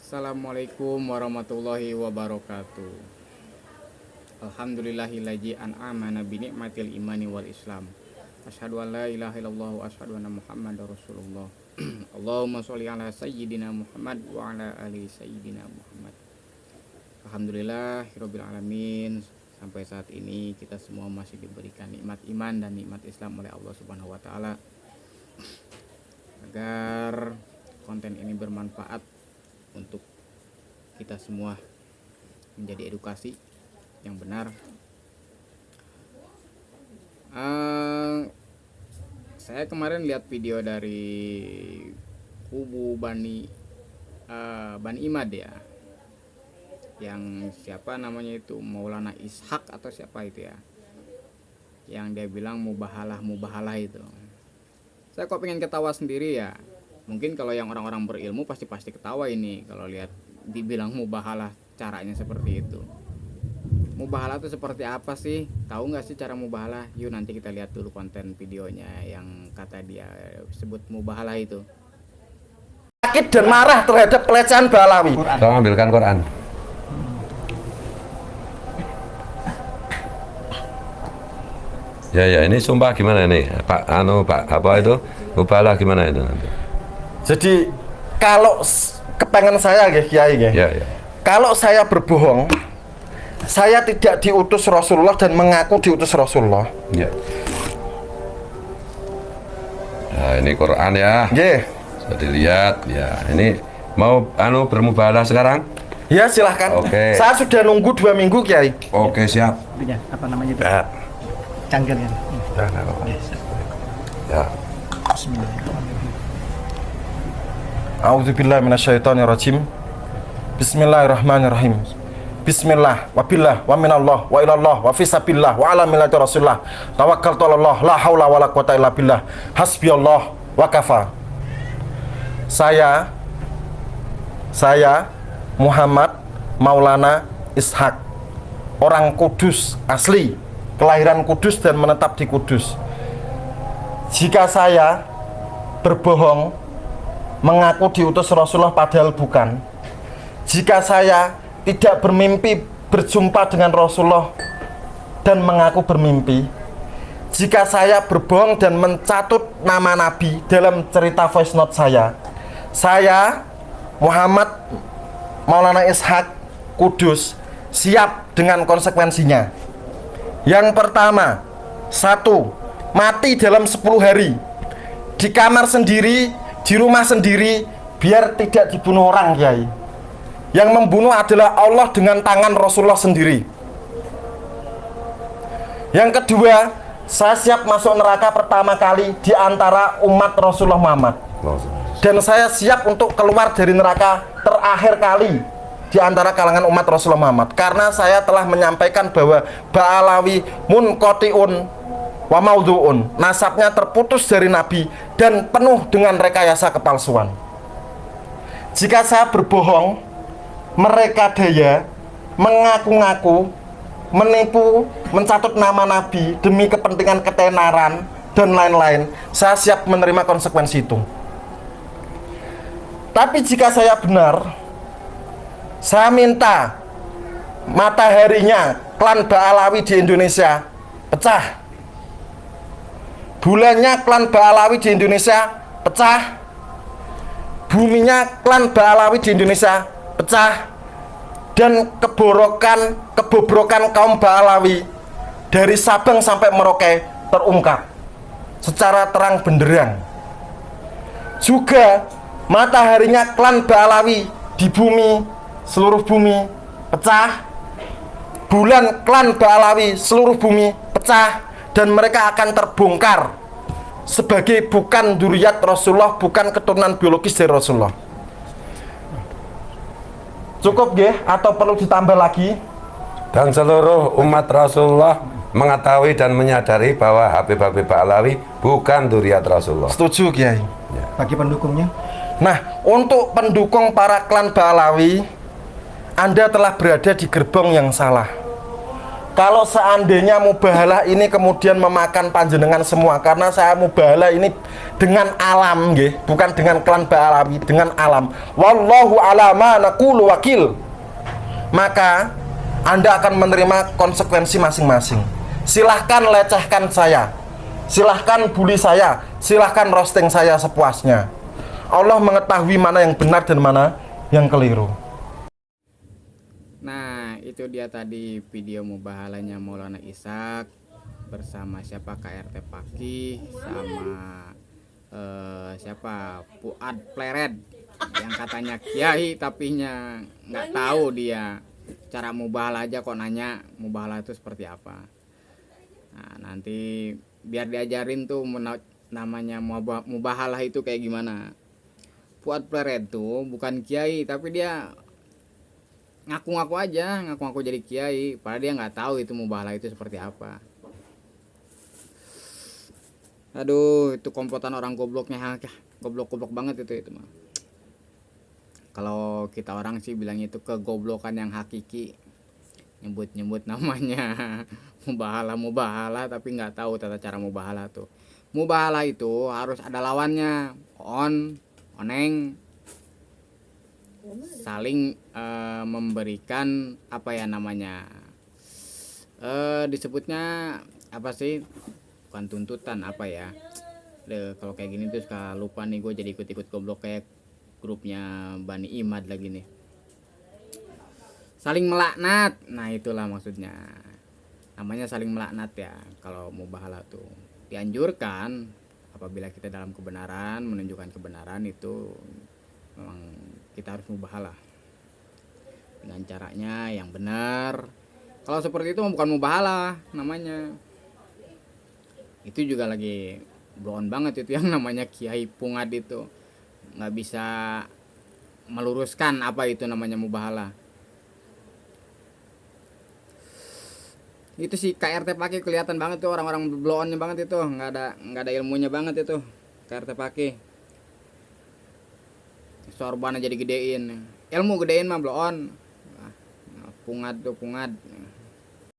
Assalamualaikum warahmatullahi wabarakatuh. Alhamdulillahillazi an'amana bi ni'matil imani wal islam. Asyhadu an la ilaha illallah wa asyhadu anna Muhammadar Rasulullah. Allahumma sholli ala sayyidina Muhammad wa ala ali sayyidina Muhammad. Alhamdulillahirabbil alamin. Sampai saat ini kita semua masih diberikan nikmat iman dan nikmat Islam oleh Allah Subhanahu wa taala. Agar konten ini bermanfaat untuk kita semua, menjadi edukasi yang benar. Saya kemarin lihat video dari kubu Bani Imad ya, yang siapa namanya itu, Maulana Ishak atau siapa itu ya, yang dia bilang mubahalah itu. Saya kok pengen ketawa sendiri ya. Mungkin kalau yang orang-orang berilmu pasti ketawa ini kalau lihat dibilang mubahalah caranya seperti itu. Mubahalah itu seperti apa sih? Tahu nggak sih cara mubahalah? Yuk nanti kita lihat dulu konten videonya yang kata dia sebut mubahalah itu. Sakit dan marah terhadap pelecehan Ba'alawi. Tolong ambilkan Quran. Ya ini sumpah gimana nih Pak apa itu mubahalah gimana itu nanti? Jadi kalau kepengen saya Kiai Ya. Kalau saya berbohong, saya tidak diutus Rasulullah dan mengaku diutus Rasulullah. Ya. Nah, ini Quran ya. Nggih. Sudah dilihat ya. Ini mau bermubahalah sekarang? Ya silahkan. Oke. Saya sudah nunggu 2 minggu Kiai. Oke, siap. Ya, apa namanya itu? Ya. Cangkir ya. Ya. Bismillahirrahmanirrahim. A'udzubillahi minasyaitonirrajim. Bismillahirrahmanirrahim. Bismillah wa billah wa minallah wa ilallah wa fisabillah wa ala millati rasulullah. Tawakkaltu 'alallah la haula wala quwata illa billah. Hasbiyallah wa kafa. Saya Muhammad Maulana Ishak, orang Kudus asli, kelahiran Kudus dan menetap di Kudus. Jika saya berbohong, mengaku diutus Rasulullah padahal bukan, jika saya tidak bermimpi berjumpa dengan Rasulullah dan mengaku bermimpi, jika saya berbohong dan mencatut nama Nabi dalam cerita voice note saya Muhammad Maulana Ishak Kudus siap dengan konsekuensinya. Yang pertama, 1. Mati dalam 10 hari di kamar sendiri, di rumah sendiri, biar tidak dibunuh orang Kiai. Yang membunuh adalah Allah dengan tangan Rasulullah sendiri. Yang kedua, saya siap masuk neraka pertama kali di antara umat Rasulullah Muhammad. Dan saya siap untuk keluar dari neraka terakhir kali di antara kalangan umat Rasulullah Muhammad, karena saya telah menyampaikan bahwa Ba'alawi munqati'un wa maudhu'un, nasabnya terputus dari Nabi dan penuh dengan rekayasa kepalsuan. Jika saya berbohong, mereka daya, mengaku-ngaku, menipu, mencatut nama Nabi demi kepentingan ketenaran dan lain-lain, saya siap menerima konsekuensi itu. Tapi jika saya benar, saya minta mataharinya klan Ba'alawi di Indonesia pecah, bulannya klan Ba'alawi di Indonesia pecah, buminya klan Ba'alawi di Indonesia pecah, dan kebobrokan kaum Ba'alawi dari Sabang sampai Merauke terungkap secara terang benderang. Juga mataharinya klan Ba'alawi di bumi, seluruh bumi pecah, bulan klan Ba'alawi seluruh bumi pecah, dan mereka akan terbongkar sebagai bukan dzurriyyat Rasulullah, bukan keturunan biologis dari Rasulullah. Cukup nggih atau perlu ditambah lagi? Dan seluruh umat Rasulullah mengetahui dan menyadari bahwa Habib Ba'alawi bukan dzurriyyat Rasulullah. Setuju Kiai. Bagi pendukungnya. Nah, untuk pendukung para klan Ba'alawi, Anda telah berada di gerbong yang salah. Kalau seandainya mubahalah ini kemudian memakan panjenengan semua, karena saya mubahalah ini dengan alam nggih, bukan dengan klan Ba'alawi, dengan alam. Wallahu ala ma naqulu wakil. Maka Anda akan menerima konsekuensi masing-masing. Silahkan lecehkan saya, silahkan bully saya, silahkan roasting saya sepuasnya. Allah mengetahui mana yang benar dan mana yang keliru. Nah, itu dia tadi video mubahalanya Maulana Ishak bersama siapa, KRT Paki sama siapa, Fuad Pleret, yang katanya kiai tapinya nggak tahu dia cara mubahalah aja kok nanya mubahalah itu seperti apa. Nah, nanti biar diajarin tuh namanya mubahalah itu kayak gimana. Fuad Pleret tuh bukan kiai, tapi dia ngaku-ngaku aja, ngaku-ngaku jadi kiai, padahal dia nggak tahu itu mubahalah itu seperti apa. Aduh, itu komplotan orang gobloknya, goblok banget itu mah. Kalau kita orang sih bilangnya itu kegoblokan yang hakiki, nyebut namanya mubahalah tapi nggak tahu tata cara mubahalah tuh. Mubahalah itu harus ada lawannya, oneng, saling memberikan apa ya namanya, disebutnya apa sih, bukan tuntutan apa ya. Kalau kayak gini tuh suka lupa nih, gue jadi ikut goblok kayak grupnya Bani Imad lagi nih. Saling melaknat, nah itulah maksudnya, namanya saling melaknat ya. Kalau mubahalah tuh dianjurkan apabila kita dalam kebenaran, menunjukkan kebenaran, itu memang kita harus mubahalah dengan caranya yang benar. Kalau seperti itu bukan mubahalah namanya. Itu juga lagi blow on banget itu yang namanya Kiai Pungad itu, nggak bisa meluruskan apa itu namanya mubahalah. Itu si KRT Paki kelihatan banget tuh orang-orang blow onnya banget itu, nggak ada ilmunya banget itu KRT Paki. Sorban jadi gedein, ilmu gedein mah blow on. Pungad